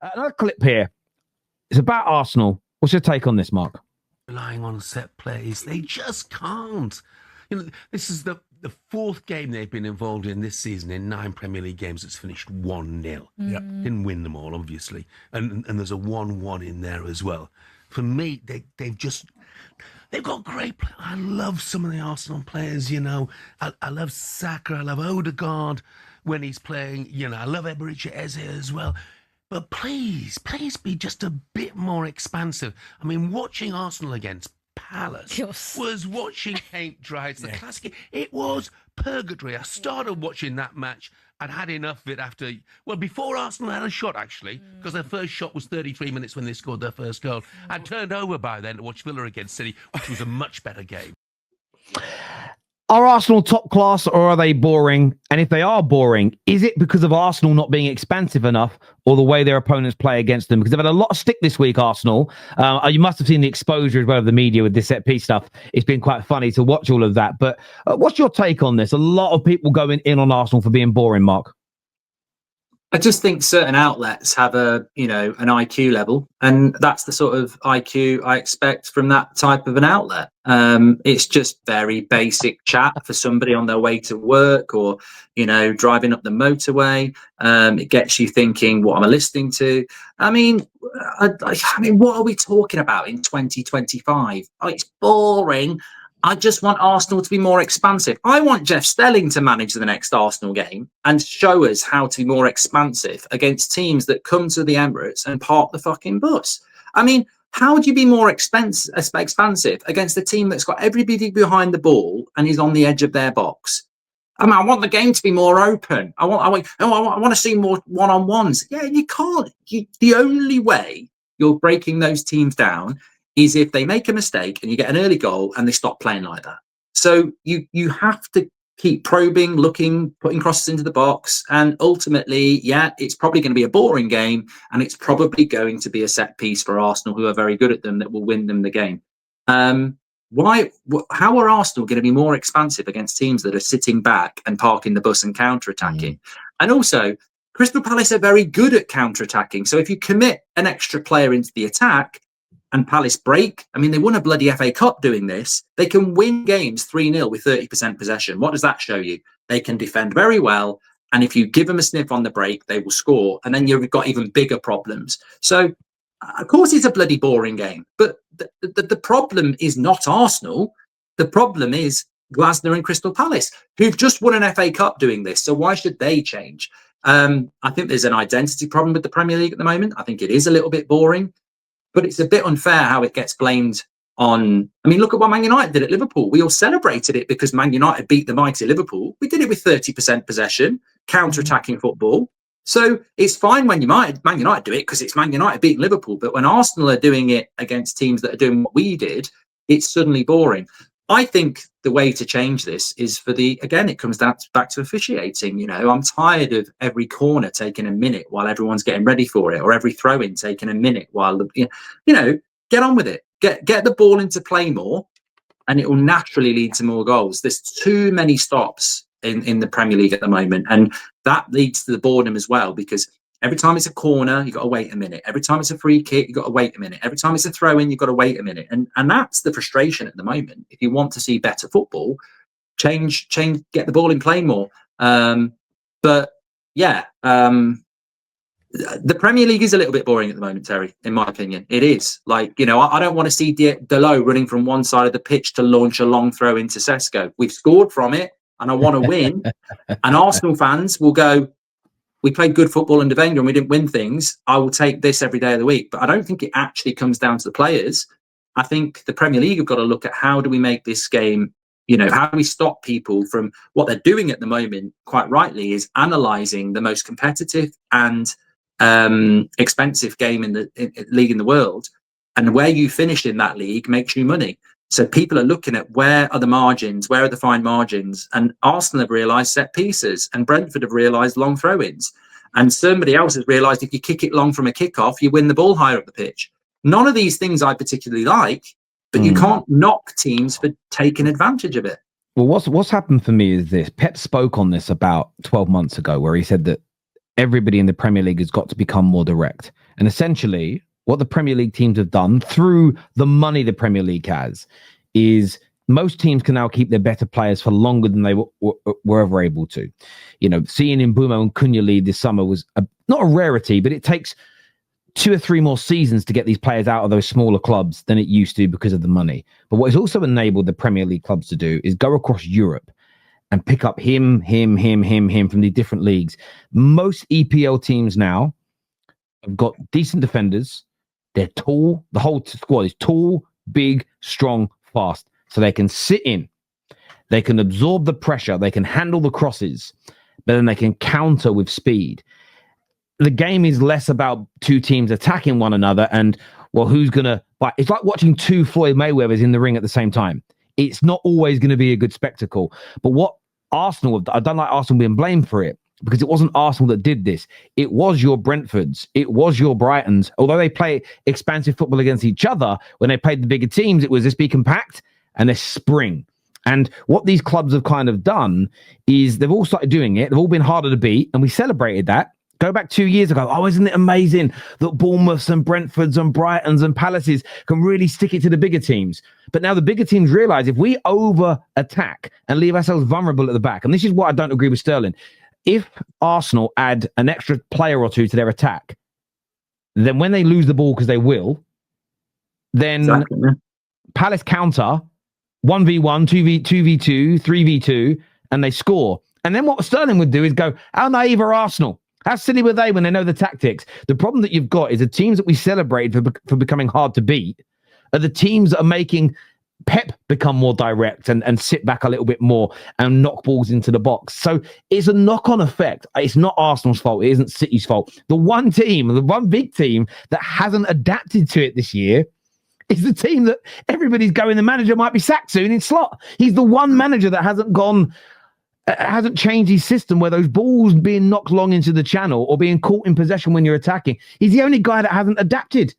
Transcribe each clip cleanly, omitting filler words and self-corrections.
Another clip here. It's about Arsenal. What's your take on this, Mark? Relying on set plays. They just can't. This is the fourth game they've been involved in this season in 9 Premier League games. It's finished 1-0. Yep. Didn't win them all, obviously. And there's a 1-1 in there as well. For me, they've got great players. I love some of the Arsenal players, I love Saka, I love Odegaard when he's playing, I love Eberechi Eze as well. But please be just a bit more expansive. I mean, watching Arsenal against Palace was watching paint dry. It's the classic. It was purgatory. I started watching that match. I'd had enough of it before Arsenal had a shot, actually, because their first shot was 33 minutes when they scored their first goal. I'd turned over by then to watch Villa against City, which was a much better game. Are Arsenal top class or are they boring? And if they are boring, is it because of Arsenal not being expansive enough or the way their opponents play against them? Because they've had a lot of stick this week, Arsenal. You must have seen the exposure as well of the media with this set piece stuff. It's been quite funny to watch all of that. But what's your take on this? A lot of people going in on Arsenal for being boring, Mark. I just think certain outlets have an IQ level, and that's the sort of IQ I expect from that type of an outlet. It's just very basic chat for somebody on their way to work or, driving up the motorway. It gets you thinking, what am I listening to? I mean, what are we talking about in 2025? Oh, it's boring. I just want Arsenal to be more expansive. I want Jeff Stelling to manage the next Arsenal game and show us how to be more expansive against teams that come to the Emirates and park the fucking bus. I mean, how would you be more expansive against a team that's got everybody behind the ball and is on the edge of their box? I mean, I want the game to be more open. I want to see more one-on-ones. Yeah, you can't. The only way you're breaking those teams down is if they make a mistake and you get an early goal and they stop playing like that. So you have to keep probing, looking, putting crosses into the box. And ultimately, it's probably going to be a boring game and it's probably going to be a set piece for Arsenal, who are very good at them, that will win them the game. How are Arsenal going to be more expansive against teams that are sitting back and parking the bus and counter-attacking? And also, Crystal Palace are very good at counter-attacking. So if you commit an extra player into the attack, and Palace break, I mean, they won a bloody FA Cup doing this. They can win games 3-0 with 30% possession. What does that show you? They can defend very well. And if you give them a sniff on the break, they will score. And then you've got even bigger problems. So, of course, it's a bloody boring game. But the problem is not Arsenal. The problem is Glasner and Crystal Palace, who've just won an FA Cup doing this. So why should they change? I think there's an identity problem with the Premier League at the moment. I think it is a little bit boring. But it's a bit unfair how it gets blamed on. I mean, look at what Man United did at Liverpool. We all celebrated it because Man United beat the mighty Liverpool. We did it with 30% possession, counter-attacking football. So it's fine when Man United do it because it's Man United beating Liverpool. But when Arsenal are doing it against teams that are doing what we did, it's suddenly boring. I think the way to change this is it comes back to officiating. I'm tired of every corner taking a minute while everyone's getting ready for it, or every throw-in taking a minute while, get on with it. Get the ball into play more, and it will naturally lead to more goals. There's too many stops in the Premier League at the moment, and that leads to the boredom as well, because every time it's a corner, you've got to wait a minute. Every time it's a free kick, you've got to wait a minute. Every time it's a throw-in, you've got to wait a minute. And that's the frustration at the moment. If you want to see better football, change, get the ball in play more. The Premier League is a little bit boring at the moment, Terry, in my opinion. It is. I don't want to see Delot running from one side of the pitch to launch a long throw into Sesko. We've scored from it, and I want to win. And Arsenal fans will go, we played good football under Wenger and we didn't win things. I will take this every day of the week. But I don't think it actually comes down to the players. I think the Premier League have got to look at how do we make this game, how do we stop people from what they're doing at the moment, quite rightly, is analysing the most competitive and expensive game in the league in the world. And where you finish in that league makes you money. So people are looking at where are the margins, where are the fine margins, and Arsenal have realised set pieces, and Brentford have realised long throw-ins, and somebody else has realised if you kick it long from a kick-off, you win the ball higher up the pitch. None of these things I particularly like, but you can't knock teams for taking advantage of it. Well, what's happened for me is this. Pep spoke on this about 12 months ago, where he said that everybody in the Premier League has got to become more direct. And essentially, what the Premier League teams have done through the money the Premier League has is most teams can now keep their better players for longer than they were ever able to. You know, seeing Mbeumo and Cunha lead this summer was not a rarity, but it takes 2 or 3 more seasons to get these players out of those smaller clubs than it used to because of the money. But what it's also enabled the Premier League clubs to do is go across Europe and pick up him from the different leagues. Most EPL teams now have got decent defenders. They're tall. The whole squad is tall, big, strong, fast. So they can sit in. They can absorb the pressure. They can handle the crosses. But then they can counter with speed. The game is less about 2 teams attacking one another and, well, who's going to... It's like watching 2 Floyd Mayweathers in the ring at the same time. It's not always going to be a good spectacle. But what Arsenal have done, I don't like Arsenal being blamed for it, because it wasn't Arsenal that did this. It was your Brentfords. It was your Brightons. Although they play expansive football against each other, when they played the bigger teams, it was this be compact and this spring. And what these clubs have kind of done is they've all started doing it. They've all been harder to beat, and we celebrated that. Go back 2 years ago. Oh, isn't it amazing that Bournemouths and Brentfords and Brightons and Palaces can really stick it to the bigger teams? But now the bigger teams realize if we over-attack and leave ourselves vulnerable at the back, and this is what I don't agree with Sterling, if Arsenal add an extra player or 2 to their attack, then when they lose the ball, because they will, then Palace counter 1v1, 2v2, 3v2, and they score. And then what Sterling would do is go, how naive are Arsenal? How silly were they when they know the tactics? The problem that you've got is the teams that we celebrate for becoming hard to beat are the teams that are making Pep become more direct and sit back a little bit more and knock balls into the box. So it's a knock-on effect. It's not Arsenal's fault. It isn't City's fault. The one big team that hasn't adapted to it this year is the team that everybody's going, the manager might be sacked soon in slot. He's the one manager that hasn't changed his system where those balls being knocked long into the channel or being caught in possession when you're attacking. He's the only guy that hasn't adapted.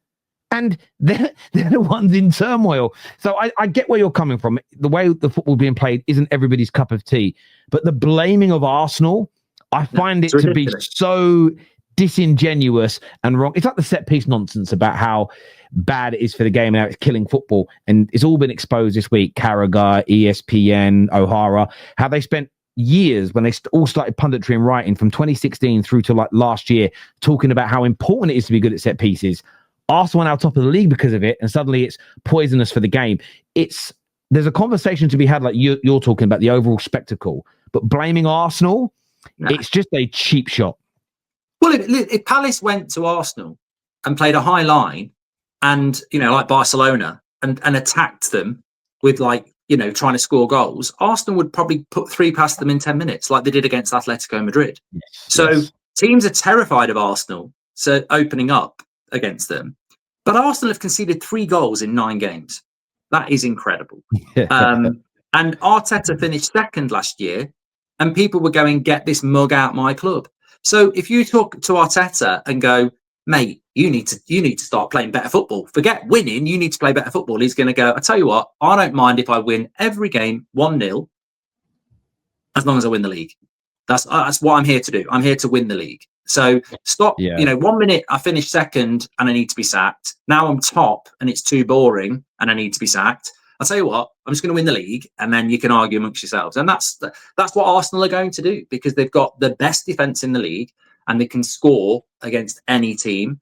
And they're the ones in turmoil. So I get where you're coming from. The way the football being played isn't everybody's cup of tea. But the blaming of Arsenal, I find it to be so disingenuous and wrong. It's like the set piece nonsense about how bad it is for the game and how it's killing football. And it's all been exposed this week. Carragher, ESPN, O'Hara, how they spent years when they all started punditry and writing from 2016 through to like last year, talking about how important it is to be good at set pieces. Arsenal now top of the league because of it, and suddenly it's poisonous for the game. There's a conversation to be had, like you're talking about the overall spectacle, but blaming Arsenal, it's just a cheap shot. Well, if Palace went to Arsenal and played a high line and, like Barcelona and attacked them with trying to score goals, Arsenal would probably put 3 past them in 10 minutes like they did against Atletico Madrid. Yes. Teams are terrified of Arsenal opening up against them. But Arsenal have conceded 3 goals in 9 games. That is incredible. And Arteta finished 2nd last year, and people were going, get this mug out my club. So if you talk to Arteta and go, mate, you need to start playing better football. Forget winning, you need to play better football. He's going to go, I tell you what, I don't mind if I win every game 1-0 as long as I win the league. That's what I'm here to do. I'm here to win the league. So stop, 1 minute I finished 2nd and I need to be sacked. Now I'm top and it's too boring and I need to be sacked. I'll tell you what, I'm just going to win the league and then you can argue amongst yourselves. And that's what Arsenal are going to do, because they've got the best defence in the league and they can score against any team.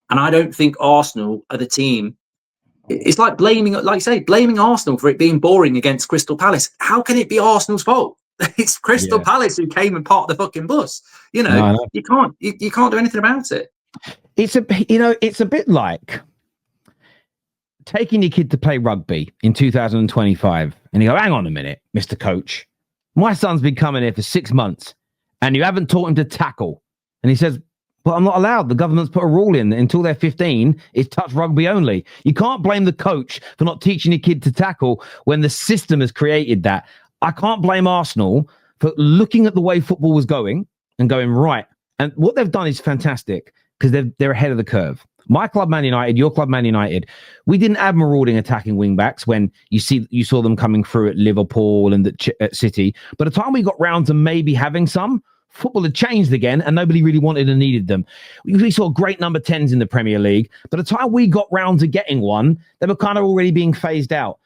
And I don't think Arsenal are the team. It's like blaming Arsenal for it being boring against Crystal Palace. How can it be Arsenal's fault? It's Crystal Palace who came and parked the fucking bus. You can't do anything about it. It's a bit like taking your kid to play rugby in 2025 and you go, hang on a minute, Mr. Coach, my son's been coming here for 6 months and you haven't taught him to tackle. And he says, but I'm not allowed. The government's put a rule in that until they're 15, it's touch rugby only. You can't blame the coach for not teaching your kid to tackle when the system has created that. I can't blame Arsenal for looking at the way football was going and going, right. And what they've done is fantastic because they're ahead of the curve. My club, Man United, your club, Man United, we didn't have marauding attacking wing backs when you saw them coming through at Liverpool and at City. By the time we got round to maybe having some, football had changed again and nobody really wanted and needed them. We saw great number 10s in the Premier League. By the time we got round to getting one, they were kind of already being phased out.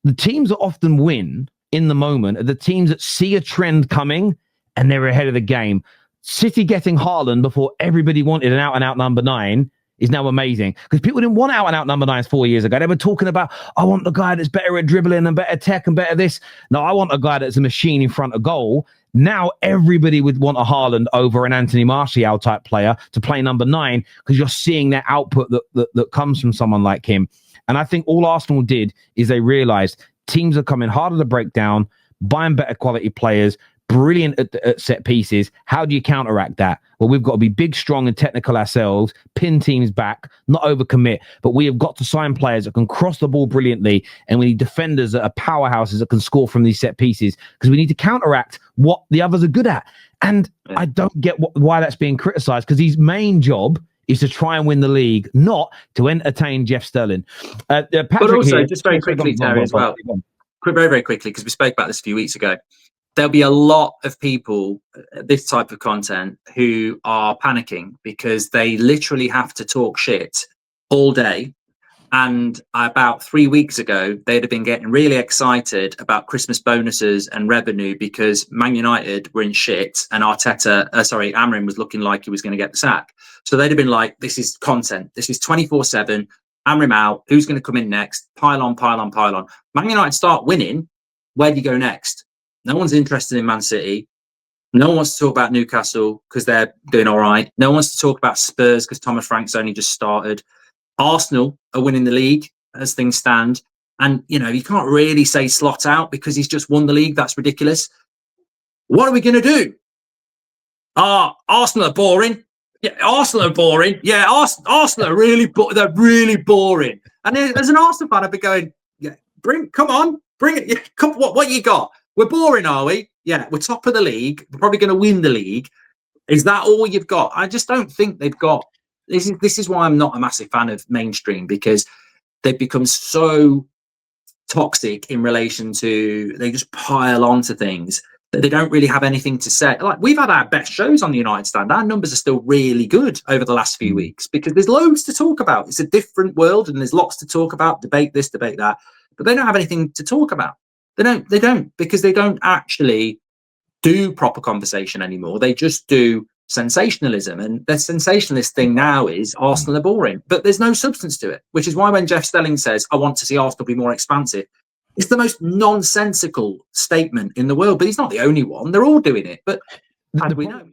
The teams that often win in the moment are the teams that see a trend coming and they're ahead of the game. City getting Haaland before everybody wanted an out-and-out number 9 is now amazing, because people didn't want out-and-out number 9s 4 years ago. They were talking about, I want the guy that's better at dribbling and better tech and better this. No, I want a guy that's a machine in front of goal. Now everybody would want a Haaland over an Anthony Martial type player to play number 9, because you're seeing that output that comes from someone like him. And I think all Arsenal did is they realised teams are coming harder to break down, buying better quality players, brilliant at set pieces. How do you counteract that? Well, we've got to be big, strong, and technical ourselves, pin teams back, not overcommit, but we have got to sign players that can cross the ball brilliantly, and we need defenders that are powerhouses that can score from these set pieces, because we need to counteract what the others are good at. And I don't get why that's being criticised, because his main job is to try and win the league, not to entertain Jeff Sterling. Patrick, but also, here, just very quickly, Terry, as well, very, very quickly, because we spoke about this a few weeks ago. There'll be a lot of people, this type of content, who are panicking because they literally have to talk shit all day. And about 3 weeks ago, they'd have been getting really excited about Christmas bonuses and revenue because Man United were in shit and Amorim was looking like he was going to get the sack. So they'd have been like, this is content. This is 24/7. Amorim out. Who's going to come in next? Pile on, pile on, pile on. Man United start winning. Where do you go next? No one's interested in Man City. No one wants to talk about Newcastle because they're doing all right. No one wants to talk about Spurs because Thomas Frank's only just started. Arsenal are winning the league as things stand. And, you can't really say slot out because he's just won the league. That's ridiculous. What are we going to do? Arsenal are boring. Yeah, Arsenal are boring. Yeah, Arsenal are they're really boring. And as an Arsenal fan, I'd be going, yeah, come on, bring it. Yeah, what you got? We're boring, are we? Yeah, we're top of the league. We're probably going to win the league. Is that all you've got? I just don't think they've got. This is why I'm not a massive fan of mainstream, because they've become so toxic in relation to, they just pile on to things that they don't really have anything to say. Like, we've had our best shows on the United Stand. Our numbers are still really good over the last few weeks because there's loads to talk about. It's a different world and there's lots to talk about, debate this, debate that, but they don't have anything to talk about. They don't, because they don't actually do proper conversation anymore. They just do sensationalism, and the sensationalist thing now is Arsenal are boring, but there's no substance to it, which is why when Jeff Stelling says, I want to see Arsenal be more expansive, it's the most nonsensical statement in the world. But he's not the only one. They're all doing it. But how do we know?